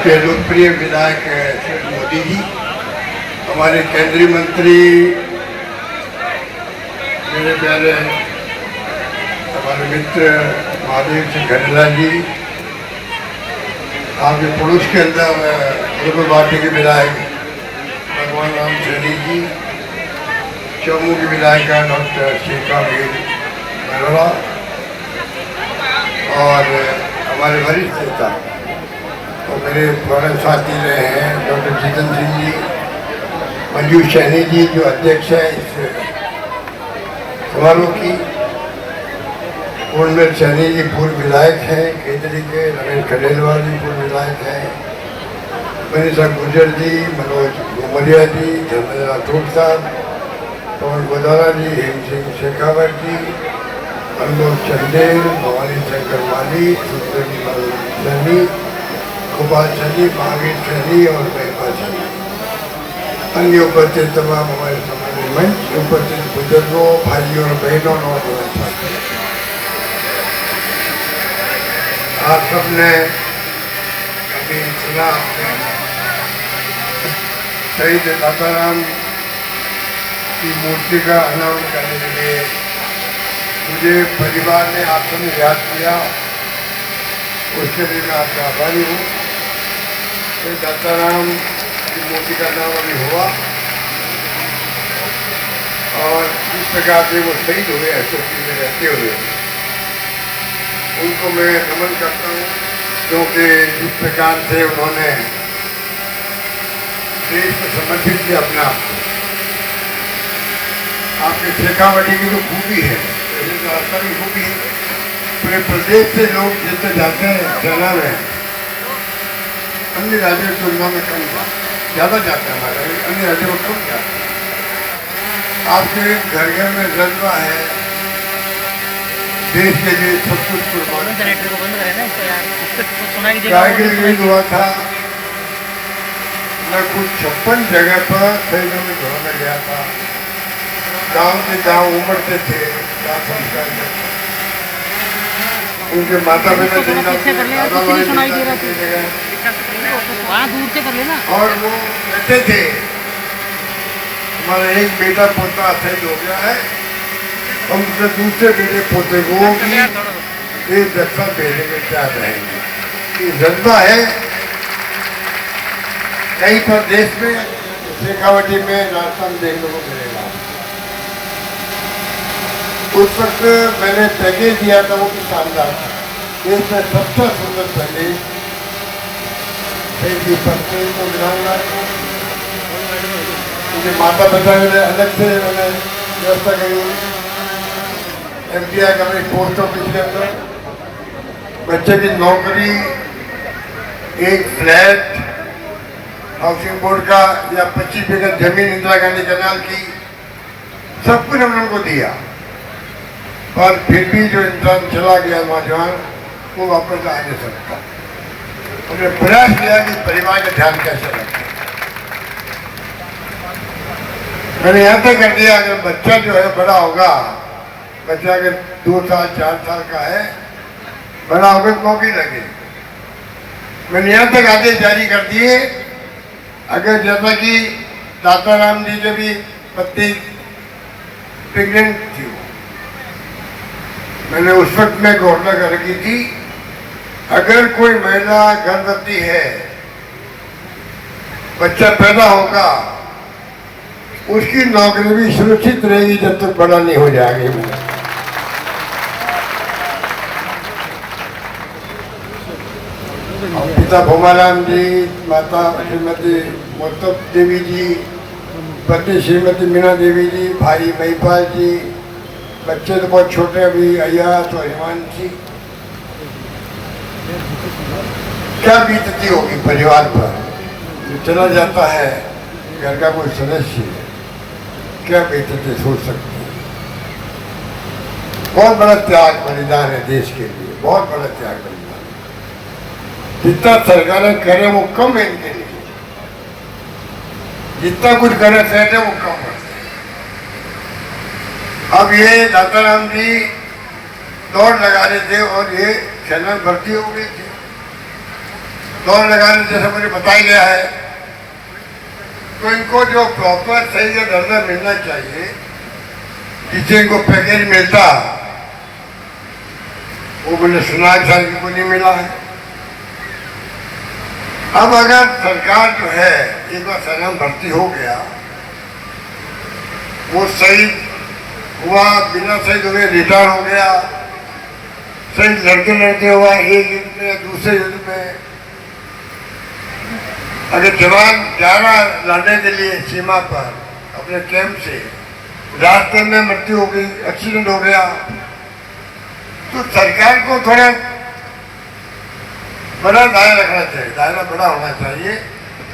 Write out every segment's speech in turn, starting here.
के लोकप्रिय विधायक श्री मोदी जी, हमारे केंद्रीय मंत्री मेरे प्यारे हमारे मित्र महादेव सिंह खंडेला जी, आपके पड़ोस के अंदर लोकल पार्टी के विधायक भगवान राम सैनी जी, जम्मू की विधायिका डॉक्टर शेखा वीर मरवा और हमारे वरिष्ठ नेता और मेरे पुराने साथी रहे हैं डॉक्टर जितेंद्र सिंह जी, मंजू सैनी जी जो अध्यक्ष है इस समारोह की, पूर्णमेल सैनी जी पूर्व विधायक हैं केंद्रीय के, रमेश खंडेलवाल जी पूर्व विधायक हैं, मनीषा गुर्जर जी, मनोज घुमरिया जी, धर्मेंद्र राठौड़ साहब, पवन गोदारा जी, हेम सिंह शेखावत जी, अनमोल चंदेल, भवानी शंकर माली, सुंदर सैनी, गोपाल सैनी, महावीर सैनी और महिमा सैनी, अन्य उपस्थित तमाम हमारे समाज मंच उपस्थित बुजुर्गों, भाइयों और बहनों और साथियों, आप सबने कभी सुना शहीद दाताराम की मूर्ति का अनावरण करने के लिए मुझे परिवार ने आप सबने याद किया, उसके लिए मैं आपका आभारी हूँ। दाताराम की मूर्ति का अनावरण हुआ और इस प्रकार से वो शहीद हुए एसएसपी में रहते हुए, उनको मैं नमन करता हूँ, क्योंकि जिस प्रकार से उन्होंने देश को समर्पित किया अपना आप को। आपके शेखावटी की जो खूबी है, रास्ता की खूबी है, पूरे प्रदेश से लोग जितने जाते हैं सेना में, अन्य राज्यों की तुलना में कम ज़्यादा जाते हैं, हमारे अन्य राज्यों में कम जाते हैं। आपके घर घर में जज्बा है देश के लिए सब कुछ कुर्बान। कारगिल युद्ध हुआ था, मैं कुछ 56 जगह पर शहीदों में घरों में गया था, गांव के गांव उमड़ते थे, संस्कार उनके माता पिता सुनाई दे रहा था, वहाँ दूर से कर लेना। और वो कहते थे हमारा एक बेटा पोता शहीद हो गया है, हम उसके दूसरे बेटे पोते को भी एक रक्षा भेजने में चाह रहेंगे। ये जज्बा है कहीं पर देश में, शेखावटी में, राजस्थान देखने को मिलेगा। उस वक्त मैंने पैकेज दिया था, वो भी शानदार था, देश में सबसे सुंदर पैकेज की पत्नी को मिलाऊंगा। मुझे माता पिता के लिए अलग से मैंने व्यवस्था करी, MTI का पोस्ट ऑफिस के अंदर बच्चे की नौकरी, एक फ्लैट हाउसिंग बोर्ड का या 25 एकड़ जमीन इंदिरा गांधी कैनाल की, सब कुछ हमने उनको दिया। पर फिर भी जो इंसान चला गया नौजवान, वो वापस आ नहीं सकता। उन्होंने प्रयास किया कि परिवार का ध्यान कैसे रखें। मैंने यहाँ तक कर दिया, अगर बच्चा जो है बड़ा होगा, बच्चा अगर 2 साल 4 साल का है, बड़ा होकर नौकरी लगे। मैंने यहाँ तक आदेश जारी कर दिए, अगर जैसा कि दाताराम जी के भी पत्नी प्रेग्नेंट थी, मैंने उस वक्त में घोषणा कर रखी थी, अगर कोई महिला गर्भवती है, बच्चा पैदा होगा, उसकी नौकरी भी सुरक्षित रहेगी जब तक बड़ा नहीं हो जाएगा। पिता भोमाराम जी, माता श्रीमती मोहतब देवी जी, पत्नी श्रीमती मीना देवी जी, भाई महिपाल जी, बच्चे तो बहुत छोटे अभी अयास और हिमांशी। क्या बीतती होगी परिवार पर जो चला जाता है, घर का कोई सदस्य, क्या बीतती सोच सकते हैं। बहुत बड़ा त्याग बलिदान है देश के लिए, बहुत बड़ा त्याग बलिदान। जितना सरकारें करें वो कम है इनके लिए, जितना कुछ करे सहते वो कम है। अब ये दाताराम जी दौड़ लगा रहे थे और ये सेना भर्ती हो गई थी। दौड़ लगाने जैसे मुझे बताया गया है, तो इनको जो प्रॉपर सही का दर्जा मिलना चाहिए, जिससे इनको पैकेज मिलता, वो मुझे सुना साल को नहीं मिला है। अब अगर सरकार जो है एक बार सेना में भर्ती हो गया, वो सही हुआ, बिना शहीद हुए रिटायर हो गया, शहीद लड़ते हुआ एक युद्ध में दूसरे युद्ध में, अगर जवान जा रहा लड़ने के लिए सीमा पर अपने कैंप से, रास्ते में मृत्यु हो गई, एक्सीडेंट हो गया, तो सरकार को थोड़ा बड़ा दायरा रखना चाहिए, दायरा बड़ा होना चाहिए।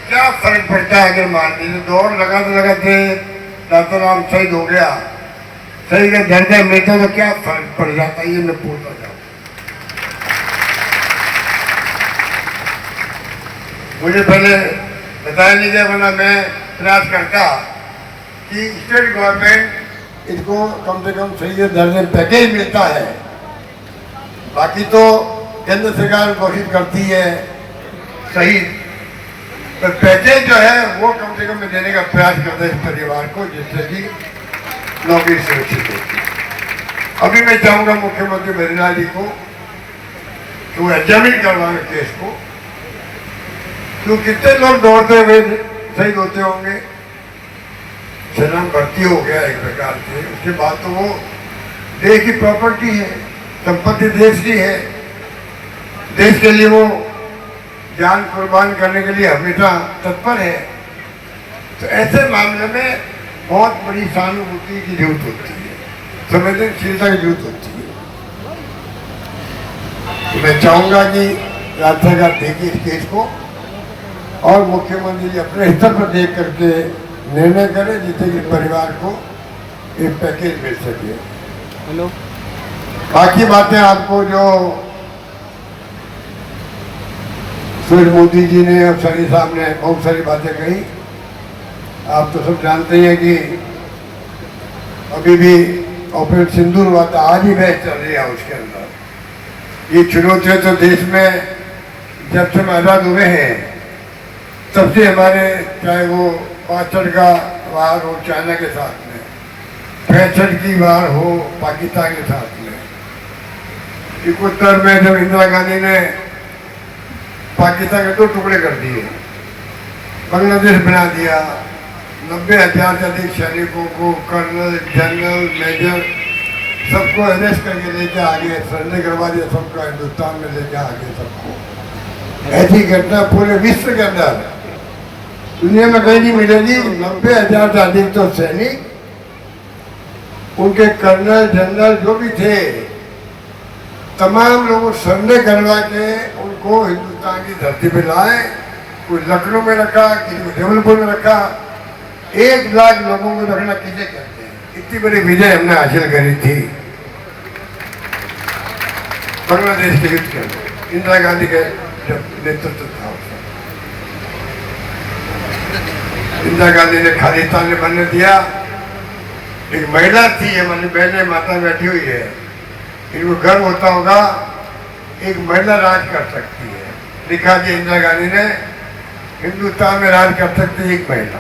क्या फर्क पड़ता है अगर मान लीजिए दौड़ लगाते लगाते डॉक्टर राम शहीद हो गया, सही का दर्जा मिलता तो क्या फर्क पड़ जाता, ये मैं पूछता जाऊँ। मुझे पहले बताया नहीं गया, वरना मैं प्रयास करता कि स्टेट गवर्नमेंट इसको कम से कम सही दर्जे पैकेज मिलता है। बाकी तो केंद्र सरकार घोषित करती है सही, तो पैकेज जो है वो कम से कम देने का प्रयास करता है इस परिवार को, जिससे कि नौकरी सुरक्षित होती। अभी मैं चाहूंगा मुख्यमंत्री बद्रीनाथ जी को कि वो एग्जामिन करवाए केस को, तो कितने लोग दौड़ते हुए शहीद होते होंगे, सेना भर्ती हो गया एक प्रकार से, उसके बाद तो वो देश की प्रॉपर्टी है, संपत्ति देश की है, देश के लिए वो जान कुर्बान करने के लिए हमेशा तत्पर है। तो ऐसे मामले में बहुत बड़ी सहानुभूति की जरूरत होती है, संवेदनशीलता की जरूरत होती है। तो मैं चाहूंगा कि राज्य सरकार देखे इस केस को और मुख्यमंत्री जी अपने स्तर पर देख करके निर्णय करें, जिससे कि परिवार को एक पैकेज मिल सके। हेलो, बाकी बातें आपको जो सुरेश मोदी जी ने और सनी साहब ने बहुत सारी बातें कही, आप तो सब जानते हैं कि अभी भी ऑपरेशन सिंदूर हुआ था, आज ही मैच चल रही है उसके अंदर। ये चुनौतियां तो देश में जब से हम आज़ाद हुए हैं तब से हमारे, चाहे वो 65 का वार हो चाइना के साथ में, 65 की वार हो पाकिस्तान के साथ में, 71 में जब इंदिरा गांधी ने पाकिस्तान के 2 टुकड़े कर दिए, बांग्लादेश बना दिया, 90,000 से अधिक सैनिकों को, कर्नल, जनरल, मेजर सबको अरेस्ट करके लेके आगे सरेंडर करवा दिया, सबका हिंदुस्तान में लेके आगे सबको। ऐसी घटना पूरे विश्व के अंदर दुनिया में कहीं नहीं मिलेगी। 90,000 से अधिक तो सैनिक, उनके कर्नल, जनरल जो भी थे, तमाम लोगों सरेंडर करवा के उनको हिंदुस्तान की धरती पे लाए। कोई लखनऊ में रखा, किसी को जबलपुर में रखा, 1 लाख लोगों को रखना किसे कहते हैं। इतनी बड़ी विजय हमने हासिल करी थी बांग्लादेश के युद्ध के अंदर, इंदिरा गांधी के नेतृत्व था। इंदिरा गांधी ने खालिस्तान ने बनने दिया। एक महिला थी, हमारी बहनें माता बैठी हुई है, इनको गर्व होता होगा एक महिला राज कर सकती है। लिखा कि इंदिरा गांधी ने हिंदुस्तान में राज कर सकती एक महिला।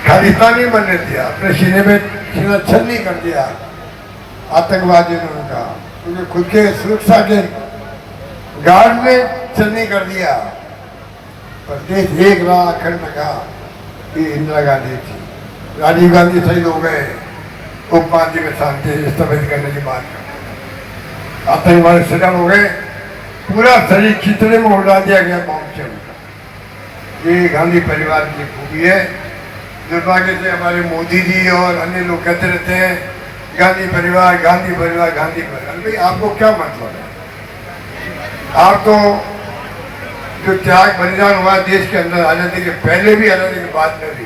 खालिस्तान नहीं बनने दिया, अपने सीने में सीना छन्नी कर दिया आतंकवादियों ने उनका, उनके खुद के सुरक्षा के गार्ड ने छन्नी कर दिया। पर देश एक रहा, अखंड रखा, कि इंदिरा गांधी थी। राजीव गांधी शहीद हो गए, उपमांति में शांति स्थापित करने की बात करते, आतंकवादी सजन हो गए, पूरा शरीर खिचड़े में उड़ा दिया गया बॉम्ब से उनका। ये गांधी परिवार की खूबी है। दुर्भाग्य से हमारे मोदी जी और अन्य लोग कहते रहते हैं गांधी परिवार, गांधी परिवार, गांधी परिवार। भाई आपको क्या मतलब है? आप तो जो त्याग बलिदान हुआ देश के अंदर आजादी के पहले भी, आजादी के बाद में भी,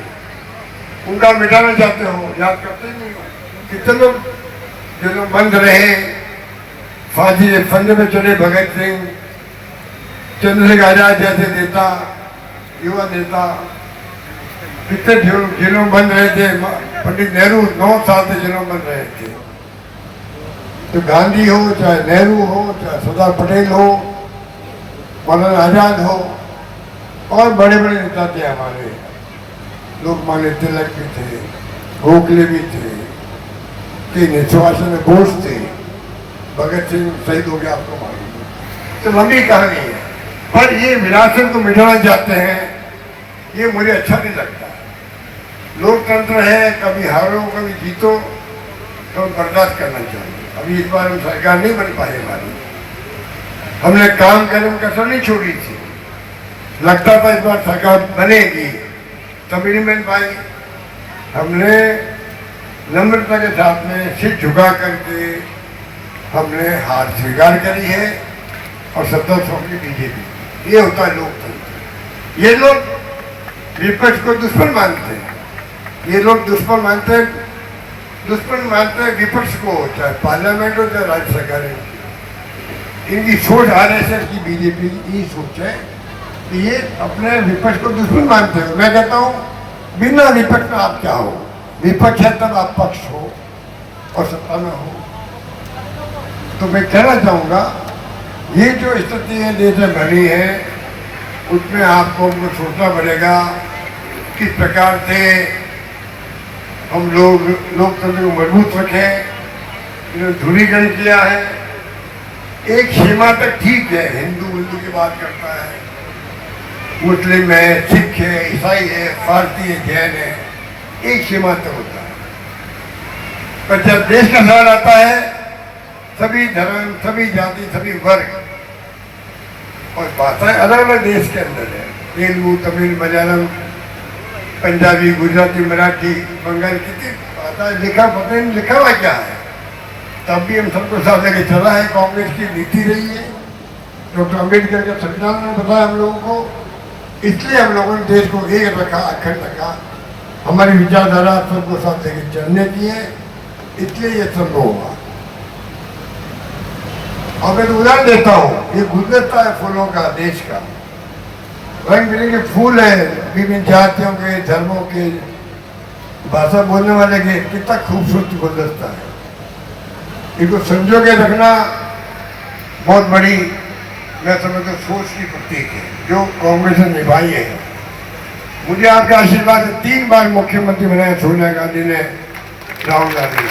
उनका मिटाना चाहते हो, याद करते ही नहीं हो। कितने लोग जो लोग बंद रहे, फांसी के फंदे में चढ़े, भगत सिंह, चंद्रशेखर आजाद जैसे नेता, युवा नेता, कितने जेलों बंद रहे थे। पंडित नेहरू 9 साल से जेलों बंद रहे थे। तो गांधी हो, चाहे नेहरू हो, चाहे सरदार पटेल हो, मौलाना आजाद हो और बड़े बड़े नेता थे हमारे, लोकमान्य तिलक भी थे, गोखले भी थे, कई सुभाष चंद्र बोस थे, भगत सिंह शहीद हो गया, आपको मालूम है। तो लंबी कहानी है, पर ये विरासत को मिटाना चाहते हैं, ये मुझे अच्छा नहीं लगता। लोकतंत्र है, कभी हारो कभी जीतो, तो बर्दाश्त करना चाहिए। अभी इस बार हम सरकार नहीं बन पाए हमारी, हमने काम करने में कसर नहीं छोड़ी थी, लगता था इस बार सरकार बनेगी, तभी नहीं बन पाई। हमने नम्रता के साथ में सिर झुका करके हमने हार स्वीकार करी है और सत्ता सौंपी बीजेपी। ये होता है लोकतंत्र। ये लोग विपक्ष को दुश्मन मानते हैं, ये लोग दुश्मन मानते हैं विपक्ष को, चाहे पार्लियामेंट हो चाहे राज्य सरकार है। इनकी सोच आरएसएस की, बीजेपी की सोच है कि ये अपने विपक्ष को दुश्मन मानते हो। मैं कहता हूँ बिना विपक्ष में आप क्या हो, विपक्ष है तब आप पक्ष हो और सत्ता में हो। तो मैं कहना चाहूँगा ये जो स्थिति है देश में बनी है, उसमें आपको सोचना पड़ेगा किस प्रकार से हम लोग लोकतंत्र को मजबूत रखें। इन्होंने ध्रुवीकरण किया है, एक सीमा तक ठीक है, हिंदू की बात करता है, मुस्लिम है, सिख है, ईसाई है, फारसी है, जैन है, एक सीमा तक होता है। पर जब देश का सवाल आता है, सभी धर्म, सभी जाति, सभी वर्ग और भाषाएं अलग अलग देश के अंदर है, तेलुगु, तमिल, मलयालम, पंजाबी, गुजराती, मराठी, बंगाली, कितनी भाषाएं लिखा, पता नहीं लिखा हुआ क्या है, तब भी हम सबको साथ लेके चला है। कांग्रेस की नीति रही है, डॉक्टर अम्बेडकर के संविधान ने बताया हम लोगों को, इसलिए हम लोगों ने देश को एक रखा, अखंड रखा। हमारी विचारधारा सबको साथ लेके चलने की है, इसलिए ये संभव हुआ। और मैं तो उदाहरण देता हूँ, ये गुलदस्ता है फूलों का, देश का, रंग बिरंगे फूल है, विभिन्न जातियों के, धर्मों के, भाषा बोलने वाले के, कितना खूबसूरत गुलदस्ता है। इनको संजो के रखना बहुत बड़ी, मैं समझता सोच की प्रतीक है जो कांग्रेस ने निभाई है। मुझे आपका आशीर्वाद है, 3 बार मुख्यमंत्री बनाया सोनिया गांधी ने, राहुल गांधी ने,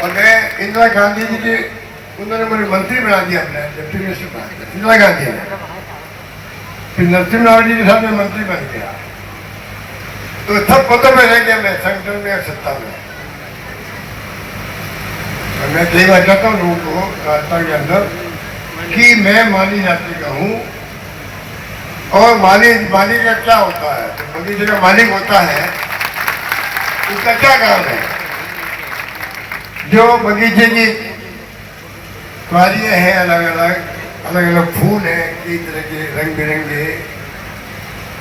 और मैं इंदिरा गांधी जी के, उन्होंने मुझे मंत्री बना दिया, अपने डिप्टी मिनिस्टर बना दिया इंदिरा गांधी ने। फिर नरसिम्हा राव जी के साथ में मंत्री बन गया, तो सब पदों में रह गया मैं, संगठन में और सत्ता में। मैं कई बार कहता हूँ लोगों को राजस्थान के अंदर कि मैं माली जाति का हूँ, और माली का क्या होता है, तो बगीचे का मालिक होता है, उसका क्या काम है। जो बगीचे की क्वालियाँ हैं, अलग अलग फूल हैं, कई तरह के रंग बिरंगे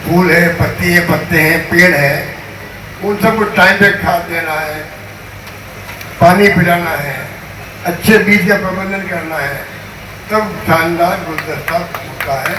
फूल है, पत्ती है, पत्ते हैं, पेड़ है, उन सबको टाइम पे खाद देना है, पानी पिलाना है, अच्छे बीज का प्रबंधन करना है, तब शानदार गुलदस्ता होता है।